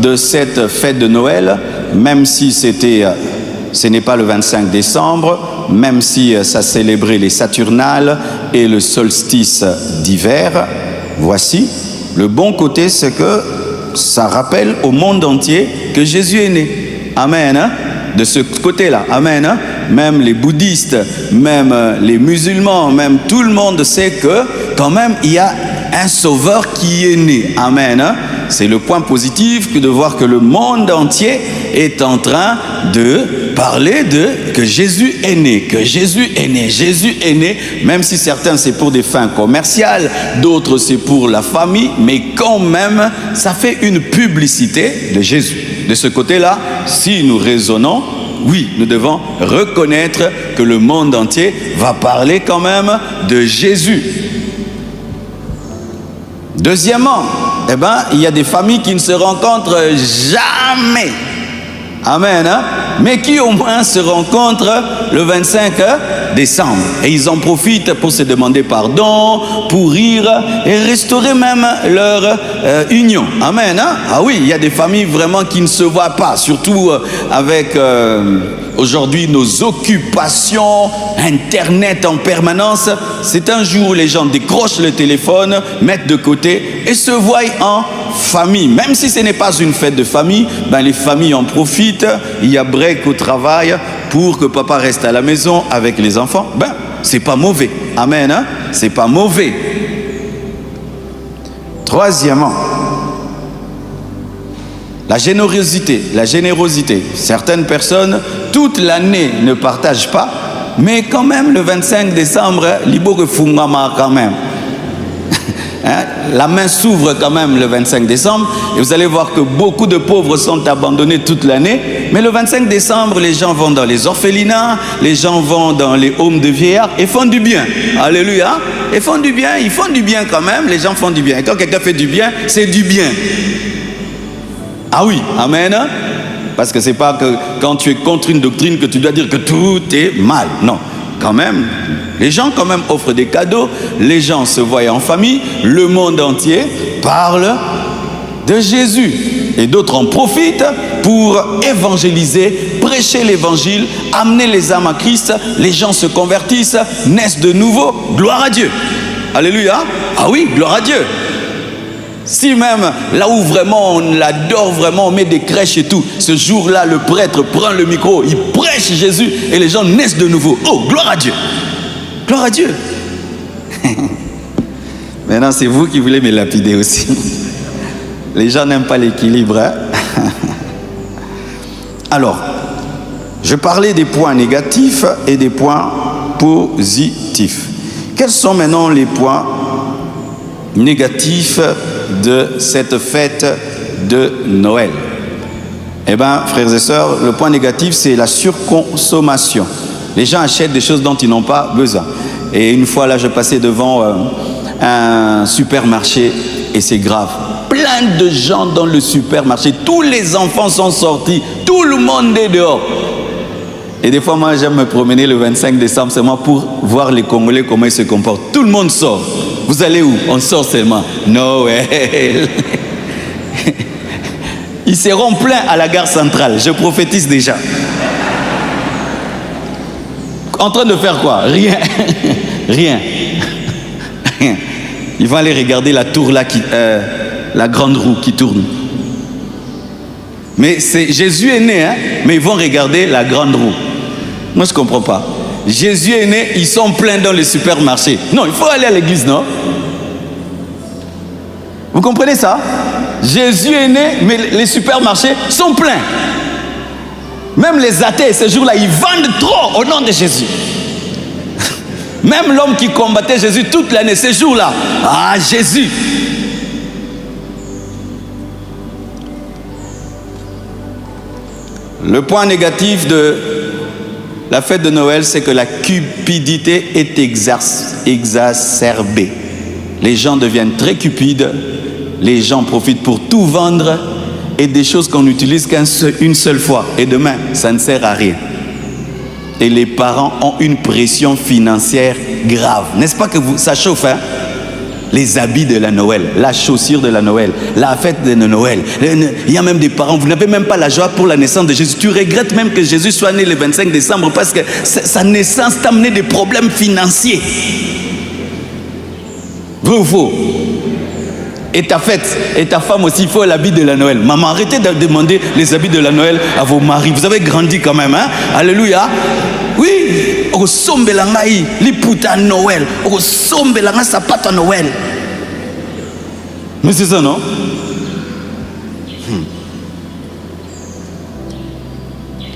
de cette fête de Noël, même si ce n'est pas le 25 décembre, même si ça célébrait les Saturnales et le solstice d'hiver. Voici, le bon côté, c'est que ça rappelle au monde entier que Jésus est né. Amen. Hein? De ce côté-là, amen. Hein? Même les bouddhistes, même les musulmans, même tout le monde sait que quand même il y a un sauveur qui est né. Amen. Hein? C'est le point positif que de voir que le monde entier est en train de parler que Jésus est né, que Jésus est né, Jésus est né, même si certains c'est pour des fins commerciales, d'autres c'est pour la famille, mais quand même ça fait une publicité de Jésus. De ce côté-là, si nous raisonnons, oui, nous devons reconnaître que le monde entier va parler quand même de Jésus. Deuxièmement, il y a des familles qui ne se rencontrent jamais. Amen. Hein? Mais qui au moins se rencontrent le 25 décembre. Et ils en profitent pour se demander pardon, pour rire et restaurer même leur union. Amen. Hein? Ah oui, il y a des familles vraiment qui ne se voient pas, surtout avec aujourd'hui nos occupations, Internet en permanence. C'est un jour où les gens décrochent le téléphone, mettent de côté et se voient en famille. Même si ce n'est pas une fête de famille, les familles en profitent. Il y a break au travail pour que papa reste à la maison avec les enfants. C'est pas mauvais. Amen. Hein? C'est pas mauvais. Troisièmement, la générosité. La générosité. Certaines personnes, toute l'année, ne partagent pas, mais quand même, le 25 décembre, libo refungama quand même. Hein? La main s'ouvre quand même le 25 décembre et vous allez voir que beaucoup de pauvres sont abandonnés toute l'année, mais le 25 décembre les gens vont dans les orphelinats, les gens vont dans les homes de vieillards et font du bien. Alléluia. Et font du bien, ils font du bien quand même, les gens font du bien. Et quand quelqu'un fait du bien, c'est du bien. Ah oui, amen. Parce que c'est pas que quand tu es contre une doctrine que tu dois dire que tout est mal. Non. Quand même, les gens quand même offrent des cadeaux, les gens se voient en famille, le monde entier parle de Jésus. Et d'autres en profitent pour évangéliser, prêcher l'évangile, amener les âmes à Christ, les gens se convertissent, naissent de nouveau, gloire à Dieu. Alléluia. Ah oui, gloire à Dieu. Si même là où vraiment on l'adore, vraiment on met des crèches et tout, ce jour-là le prêtre prend le micro, il prêche Jésus et les gens naissent de nouveau. Oh, gloire à Dieu. Gloire à Dieu. Maintenant, c'est vous qui voulez me lapider aussi. Les gens n'aiment pas l'équilibre. Hein? Alors, je parlais des points négatifs et des points positifs. Quels sont maintenant les points négatifs de cette fête de Noël? Eh bien, frères et sœurs, le point négatif, c'est la surconsommation. Les gens achètent des choses dont ils n'ont pas besoin. Et une fois, là, je passais devant un supermarché et c'est grave. Plein de gens dans le supermarché. Tous les enfants sont sortis. Tout le monde est dehors. Et des fois, moi, j'aime me promener le 25 décembre seulement pour voir les Congolais, comment ils se comportent. Tout le monde sort. Vous allez où? On sort seulement. Noël. Ils seront pleins à la gare centrale. Je prophétise déjà. En train de faire quoi? Rien. Rien. Rien. Ils vont aller regarder la tour là, la grande roue qui tourne. Mais Jésus est né, hein? Mais ils vont regarder la grande roue. Moi, je ne comprends pas. Jésus est né, ils sont pleins dans les supermarchés. Non, il faut aller à l'église, non? Vous comprenez ça? Jésus est né, mais les supermarchés sont pleins. Même les athées, ce jour-là, ils vendent trop au nom de Jésus. Même l'homme qui combattait Jésus toute l'année, ce jour-là, ah, Jésus. Le point négatif de la fête de Noël, c'est que la cupidité est exacerbée. Les gens deviennent très cupides, les gens profitent pour tout vendre et des choses qu'on n'utilise qu'une seule fois. Et demain, ça ne sert à rien. Et les parents ont une pression financière grave. N'est-ce pas que ça chauffe, hein? Les habits de la Noël, la chaussure de la Noël, la fête de Noël. Il y a même des parents, vous n'avez même pas la joie pour la naissance de Jésus. Tu regrettes même que Jésus soit né le 25 décembre parce que sa naissance t'a amené des problèmes financiers. Vrai ou faux? Et ta fête, et ta femme aussi, il faut l'habit de la Noël. Maman, arrêtez de demander les habits de la Noël à vos maris. Vous avez grandi quand même, hein? Alléluia. Oui, au sombe langai, li puta Noël, au sombe langai sapato Noël. Mais c'est ça, non?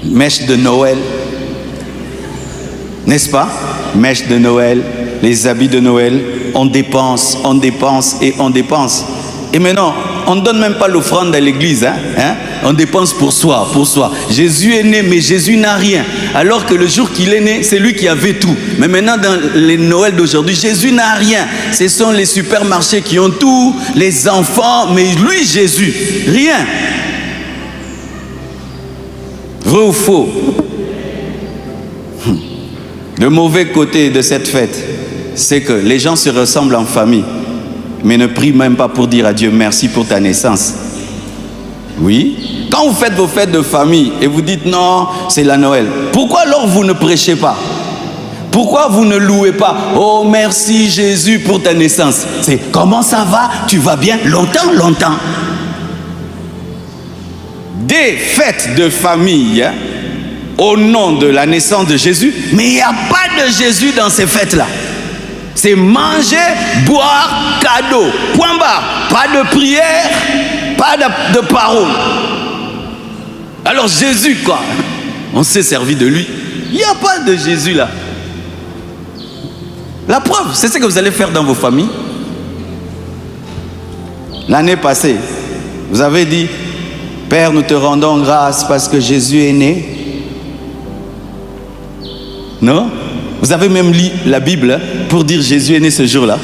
Mèche de Noël, n'est-ce pas? Mèche de Noël, les habits de Noël, on dépense et on dépense. Et maintenant, on ne donne même pas l'offrande à l'église, hein? On dépense pour soi, pour soi. Jésus est né, mais Jésus n'a rien. Alors que le jour qu'il est né, c'est lui qui avait tout. Mais maintenant, dans les Noëls d'aujourd'hui, Jésus n'a rien. Ce sont les supermarchés qui ont tout, les enfants, mais lui, Jésus, rien. Vrai ou faux? Le mauvais côté de cette fête, c'est que les gens se ressemblent en famille, mais ne prient même pas pour dire à Dieu merci pour ta naissance. Oui. Quand vous faites vos fêtes de famille et vous dites non, c'est la Noël, pourquoi alors vous ne prêchez pas? Pourquoi vous ne louez pas? Oh merci Jésus pour ta naissance. C'est comment ça va? Tu vas bien? Longtemps, longtemps. Des fêtes de famille, hein, au nom de la naissance de Jésus, mais il n'y a pas de Jésus dans ces fêtes-là. C'est manger, boire, cadeau. Point barre. Pas de prière, pas de parole. Alors Jésus, quoi? On s'est servi de lui. Il n'y a pas de Jésus là. La preuve, c'est ce que vous allez faire dans vos familles. L'année passée, vous avez dit, Père, nous te rendons grâce parce que Jésus est né. Non? Vous avez même lu la Bible pour dire Jésus est né ce jour-là.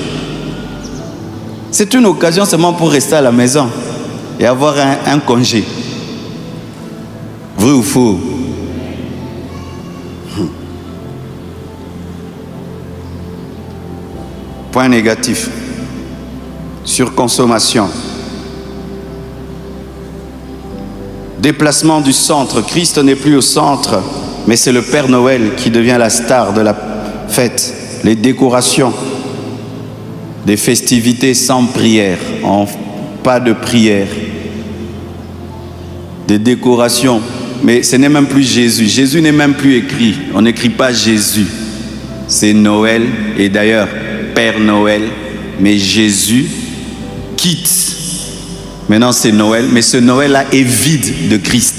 C'est une occasion seulement pour rester à la maison et avoir un congé. Vrai ou faux? Point négatif. Surconsommation. Déplacement du centre. Christ n'est plus au centre, mais c'est le Père Noël qui devient la star de la fête. Les décorations, des festivités sans prière, pas de prière. Des décorations, mais ce n'est même plus Jésus. Jésus n'est même plus écrit. On n'écrit pas Jésus. C'est Noël. Et d'ailleurs, Père Noël, mais Jésus quitte. Maintenant c'est Noël, mais ce Noël-là est vide de Christ.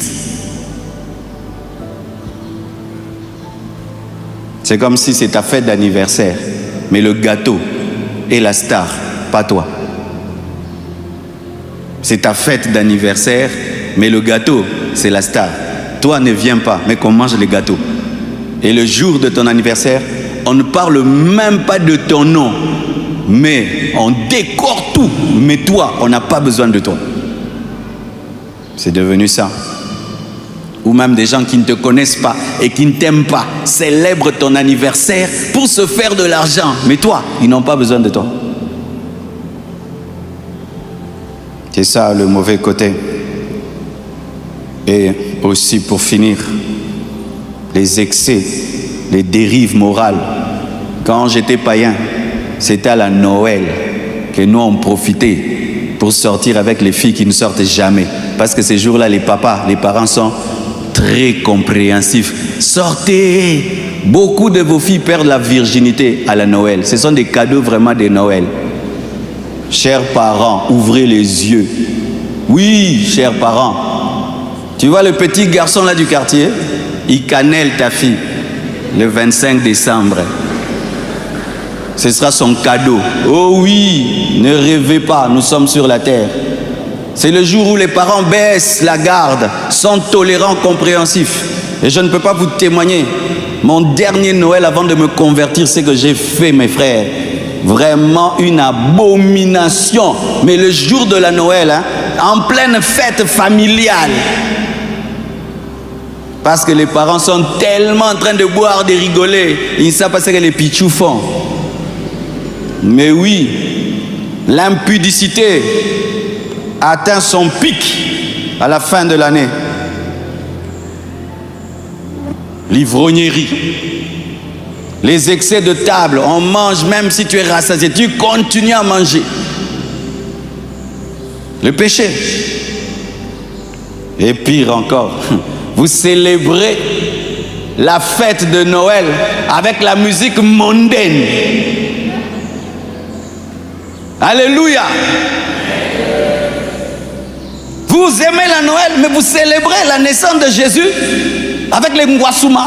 C'est comme si c'est ta fête d'anniversaire, mais le gâteau est la star, pas toi. C'est ta fête d'anniversaire, mais le gâteau, c'est la star. Toi ne viens pas, mais qu'on mange les gâteaux. Et le jour de ton anniversaire, on ne parle même pas de ton nom, mais on décore tout. Mais toi, on n'a pas besoin de toi. C'est devenu ça. Ou même des gens qui ne te connaissent pas et qui ne t'aiment pas célèbrent ton anniversaire pour se faire de l'argent. Mais toi, ils n'ont pas besoin de toi. C'est ça le mauvais côté. Et aussi pour finir, les excès, les dérives morales. Quand j'étais païen, c'était à la Noël que nous on profitait pour sortir avec les filles qui ne sortent jamais. Parce que ces jours-là, les papas, les parents sont très compréhensifs. Sortez! Beaucoup de vos filles perdent la virginité à la Noël. Ce sont des cadeaux vraiment de Noël. Chers parents, ouvrez les yeux. Oui, chers parents. Tu vois le petit garçon là du quartier? Il cannelle ta fille le 25 décembre. Ce sera son cadeau. Oh oui, ne rêvez pas, nous sommes sur la terre. C'est le jour où les parents baissent la garde, sont tolérants, compréhensifs. Et je ne peux pas vous témoigner. Mon dernier Noël avant de me convertir, c'est que j'ai fait, mes frères. Vraiment une abomination. Mais le jour de la Noël, hein, en pleine fête familiale. Parce que les parents sont tellement en train de boire, de rigoler. Ils ne savent pas ce que les pichous font. Mais oui, l'impudicité atteint son pic à la fin de l'année. L'ivrognerie, les excès de table, on mange même si tu es rassasié, tu continues à manger. Le péché. Et pire encore, vous célébrez la fête de Noël avec la musique mondaine. Alléluia. Vous aimez la Noël, mais vous célébrez la naissance de Jésus avec les Ngwasuma.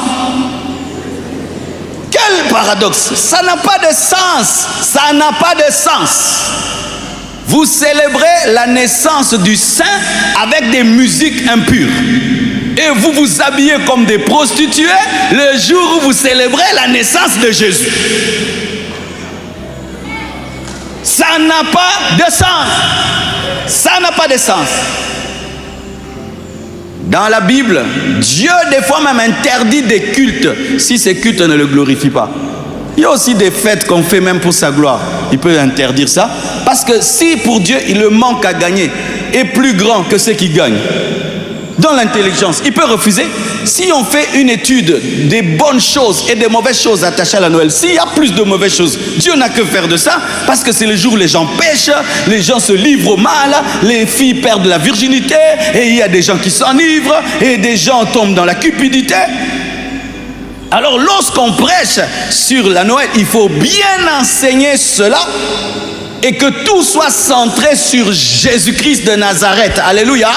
Quel paradoxe! Ça n'a pas de sens. Ça n'a pas de sens. Vous célébrez la naissance du Saint avec des musiques impures. Et vous vous habillez comme des prostituées le jour où vous célébrez la naissance de Jésus. Ça n'a pas de sens. Ça n'a pas de sens. Dans la Bible, Dieu des fois même interdit des cultes si ces cultes ne le glorifient pas. Il y a aussi des fêtes qu'on fait même pour sa gloire. Il peut interdire ça parce que si pour Dieu le manque à gagner est plus grand que ceux qui gagnent dans l'intelligence, il peut refuser. Si on fait une étude des bonnes choses et des mauvaises choses attachées à la Noël, s'il y a plus de mauvaises choses, Dieu n'a que faire de ça, parce que c'est le jour où les gens pêchent, les gens se livrent au mal, les filles perdent la virginité, et il y a des gens qui s'enivrent, et des gens tombent dans la cupidité. Alors lorsqu'on prêche sur la Noël, il faut bien enseigner cela, et que tout soit centré sur Jésus-Christ de Nazareth. Alléluia.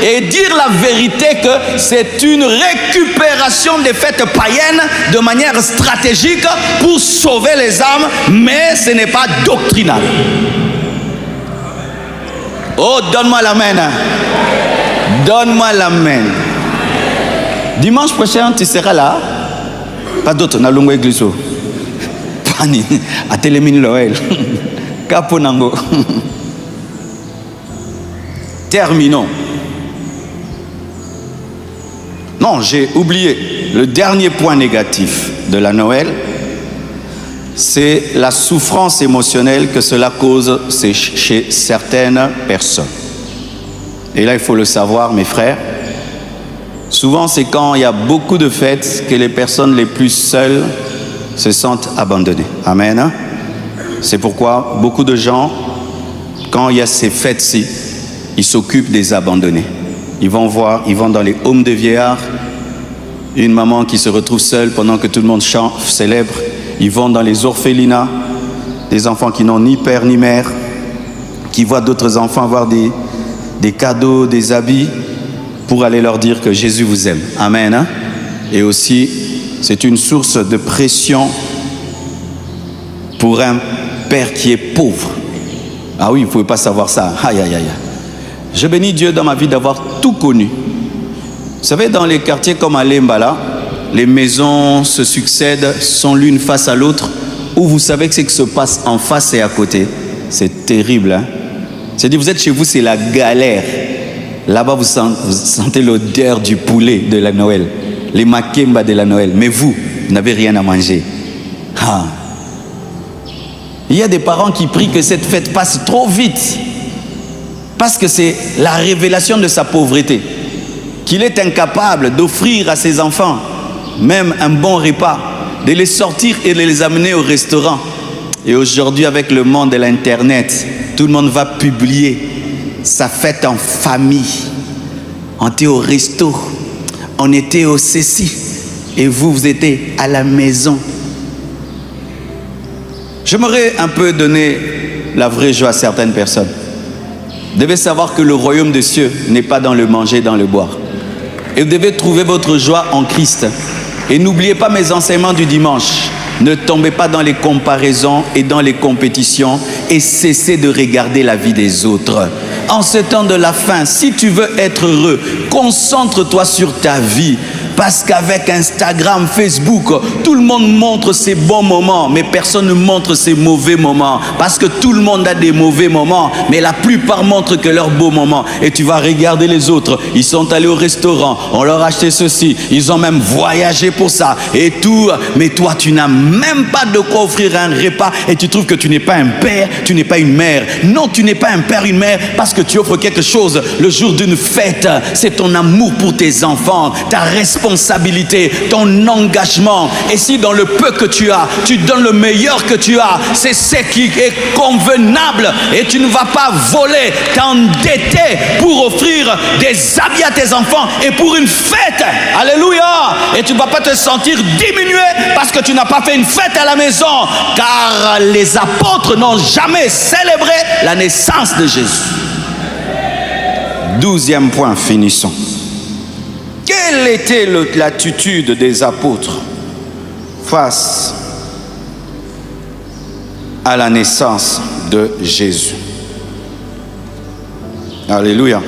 Et dire la vérité que c'est une récupération des fêtes païennes de manière stratégique pour sauver les âmes, mais ce n'est pas doctrinal. Oh, donne-moi l'amen. Donne-moi l'amen. Dimanche prochain, tu seras là. Pas d'autre, na longue église. Pani, à Télémine Noël. Kaponango. Terminons. Non, j'ai oublié. Le dernier point négatif de la Noël, c'est la souffrance émotionnelle que cela cause chez certaines personnes. Et là, il faut le savoir, mes frères. Souvent, c'est quand il y a beaucoup de fêtes que les personnes les plus seules se sentent abandonnées. Amen. C'est pourquoi beaucoup de gens, quand il y a ces fêtes-ci, ils s'occupent des abandonnés. Ils vont voir, ils vont dans les homes de vieillards, une maman qui se retrouve seule pendant que tout le monde chante, célèbre. Ils vont dans les orphelinats, des enfants qui n'ont ni père ni mère, qui voient d'autres enfants avoir des cadeaux, des habits, pour aller leur dire que Jésus vous aime. Amen. Hein? Et aussi, c'est une source de pression pour un père qui est pauvre. Ah oui, vous ne pouvez pas savoir ça. Aïe, aïe, aïe. Je bénis Dieu dans ma vie d'avoir tout connu. Vous savez, dans les quartiers comme à Lembala, les maisons se succèdent, sont l'une face à l'autre, où vous savez que ce qui se passe en face et à côté. C'est terrible, hein? C'est-à-dire, vous êtes chez vous, c'est la galère. Là-bas, vous sentez l'odeur du poulet de la Noël, les makemba de la Noël. Mais vous n'avez rien à manger. Ah. Il y a des parents qui prient que cette fête passe trop vite, parce que c'est la révélation de sa pauvreté, qu'il est incapable d'offrir à ses enfants même un bon repas, de les sortir et de les amener au restaurant. Et aujourd'hui, avec le monde de l'Internet, tout le monde va publier sa fête en famille. On était au resto, on était au ceci, et vous étiez à la maison. J'aimerais un peu donner la vraie joie à certaines personnes. Vous devez savoir que le royaume des cieux n'est pas dans le manger, dans le boire. Et vous devez trouver votre joie en Christ. Et n'oubliez pas mes enseignements du dimanche. Ne tombez pas dans les comparaisons et dans les compétitions et cessez de regarder la vie des autres. En ce temps de la fin, si tu veux être heureux, concentre-toi sur ta vie. Parce qu'avec Instagram, Facebook, tout le monde montre ses bons moments, mais personne ne montre ses mauvais moments. Parce que tout le monde a des mauvais moments, mais la plupart montrent que leurs beaux moments. Et tu vas regarder les autres. Ils sont allés au restaurant, on leur a acheté ceci, ils ont même voyagé pour ça et tout. Mais toi, tu n'as même pas de quoi offrir un repas et tu trouves que tu n'es pas un père, tu n'es pas une mère. Non, tu n'es pas un père, une mère, parce que tu offres quelque chose le jour d'une fête. C'est ton amour pour tes enfants, ta responsabilité, ton engagement. Et si dans le peu que tu as, tu donnes le meilleur que tu as, c'est ce qui est convenable. Et tu ne vas pas voler, t'endetter pour offrir des habits à tes enfants et pour une fête. Alléluia. Et tu ne vas pas te sentir diminué parce que tu n'as pas fait une fête à la maison. Car les apôtres n'ont jamais célébré la naissance de Jésus. 12e point, finissons. Quelle était l'attitude des apôtres face à la naissance de Jésus? Alléluia.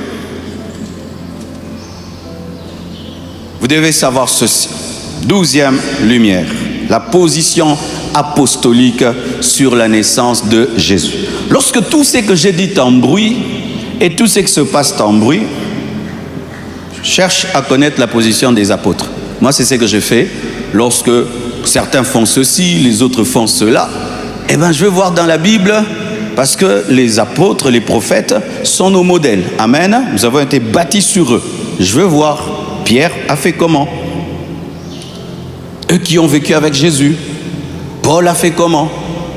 Vous devez savoir ceci. 12e lumière, la position apostolique sur la naissance de Jésus. Lorsque tout ce que j'ai dit t'embrouille et tout ce qui se passe t'embrouille, cherche à connaître la position des apôtres. Moi, c'est ce que je fais. Lorsque certains font ceci, les autres font cela, eh bien, je vais voir dans la Bible, parce que les apôtres, les prophètes, sont nos modèles. Amen. Nous avons été bâtis sur eux. Je veux voir, Pierre a fait comment? Eux qui ont vécu avec Jésus. Paul a fait comment?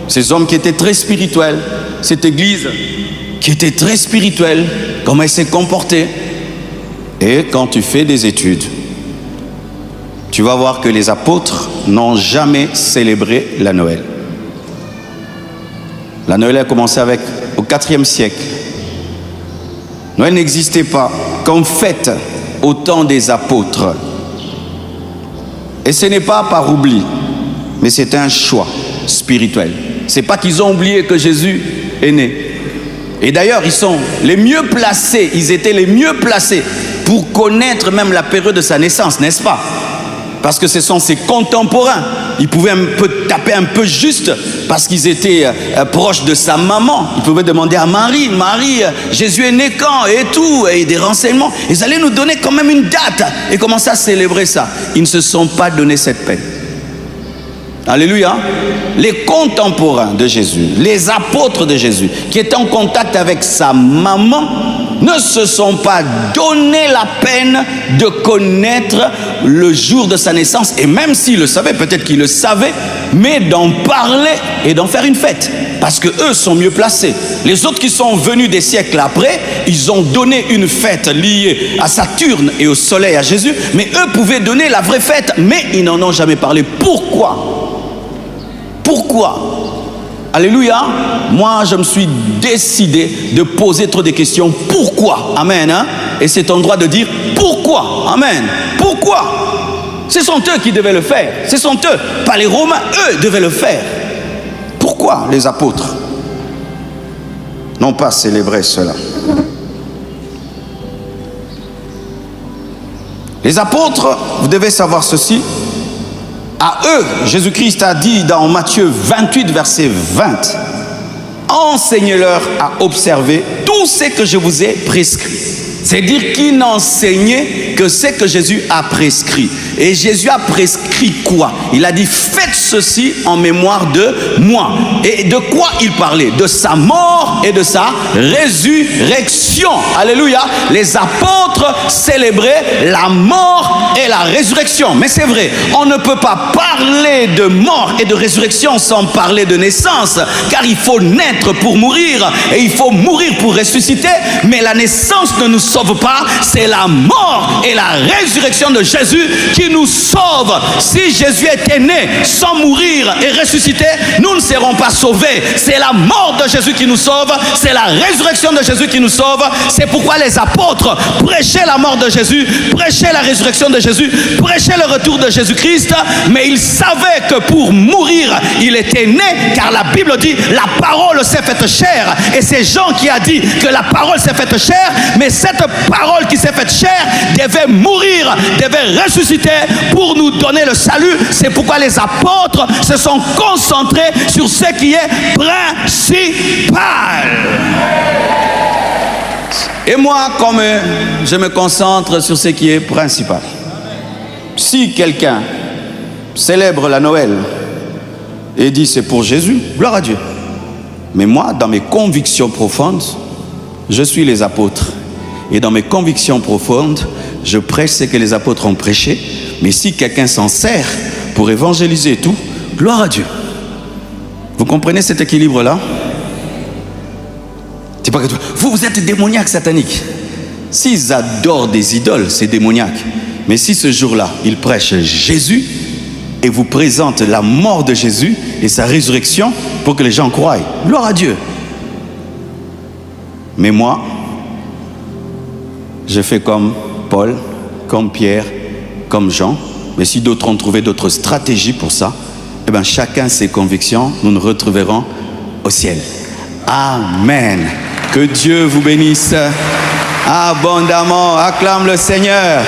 Ces hommes qui étaient très spirituels. Cette église qui était très spirituelle. Comment elle s'est comportée? Et quand tu fais des études, tu vas voir que les apôtres n'ont jamais célébré la Noël. La Noël a commencé au IVe siècle. Noël n'existait pas comme fête au temps des apôtres. Et ce n'est pas par oubli, mais c'est un choix spirituel. Ce n'est pas qu'ils ont oublié que Jésus est né. Et d'ailleurs, ils sont les mieux placés, ils étaient les mieux placés pour connaître même la période de sa naissance, n'est-ce pas? Parce que ce sont ses contemporains. Ils pouvaient un peu taper un peu juste parce qu'ils étaient proches de sa maman. Ils pouvaient demander à Marie, Jésus est né quand? Et tout, et des renseignements. Ils allaient nous donner quand même une date et commencer à célébrer ça. Ils ne se sont pas donné cette peine. Alléluia. Les contemporains de Jésus, les apôtres de Jésus, qui étaient en contact avec sa maman, ne se sont pas donné la peine de connaître le jour de sa naissance. Et même s'ils le savaient, peut-être qu'ils le savaient, mais d'en parler et d'en faire une fête. Parce qu'eux sont mieux placés. Les autres qui sont venus des siècles après, ils ont donné une fête liée à Saturne et au soleil, à Jésus. Mais eux pouvaient donner la vraie fête, mais ils n'en ont jamais parlé. Pourquoi? Pourquoi? Alléluia. Moi, je me suis décidé de poser trop de questions. Pourquoi? Amen. Hein? Et c'est ton droit de dire pourquoi? Amen. Pourquoi? Ce sont eux qui devaient le faire. Ce sont eux, pas les Romains, eux devaient le faire. Pourquoi les apôtres n'ont pas célébré cela? Les apôtres, vous devez savoir ceci. À eux, Jésus-Christ a dit dans Matthieu 28, verset 20, « Enseignez-leur à observer tout ce que je vous ai prescrit. » C'est-à-dire qu'ils n'enseignaient que ce que Jésus a prescrit. Et Jésus a prescrit quoi? Il a dit, faites ceci en mémoire de moi. Et de quoi il parlait? De sa mort et de sa résurrection. Alléluia. Les apôtres célébraient la mort et la résurrection. Mais c'est vrai, on ne peut pas parler de mort et de résurrection sans parler de naissance. Car il faut naître pour mourir et il faut mourir pour ressusciter. Mais la naissance ne nous sauve pas, c'est la mort et la résurrection de Jésus qui nous sauve. Si Jésus était né sans mourir et ressuscité, nous ne serons pas sauvés. C'est la mort de Jésus qui nous sauve, c'est la résurrection de Jésus qui nous sauve. C'est pourquoi les apôtres prêchaient la mort de Jésus, prêchaient la résurrection de Jésus, prêchaient le retour de Jésus-Christ, mais ils savaient que pour mourir, il était né, car la Bible dit la parole s'est faite chair. Et c'est Jean qui a dit que la parole s'est faite chair, mais cette parole qui s'est faite chair devait mourir, devait ressusciter pour nous donner le salut. C'est pourquoi les apôtres se sont concentrés sur ce qui est principal. Et moi, comme je me concentre sur ce qui est principal, si quelqu'un célèbre la Noël et dit c'est pour Jésus, gloire à Dieu. Mais moi, dans mes convictions profondes, je suis les apôtres. Et dans mes convictions profondes, je prêche ce que les apôtres ont prêché. Mais si quelqu'un s'en sert pour évangéliser et tout, gloire à Dieu. Vous comprenez cet équilibre-là? C'est pas que vous êtes démoniaque satanique. S'ils adorent des idoles, c'est démoniaque. Mais si ce jour-là, ils prêchent Jésus et vous présentent la mort de Jésus et sa résurrection pour que les gens croient, gloire à Dieu. Mais moi, je fais comme Paul, comme Pierre, comme Jean. Mais si d'autres ont trouvé d'autres stratégies pour ça, eh bien chacun ses convictions, nous nous retrouverons au ciel. Amen. Que Dieu vous bénisse abondamment. Acclame le Seigneur.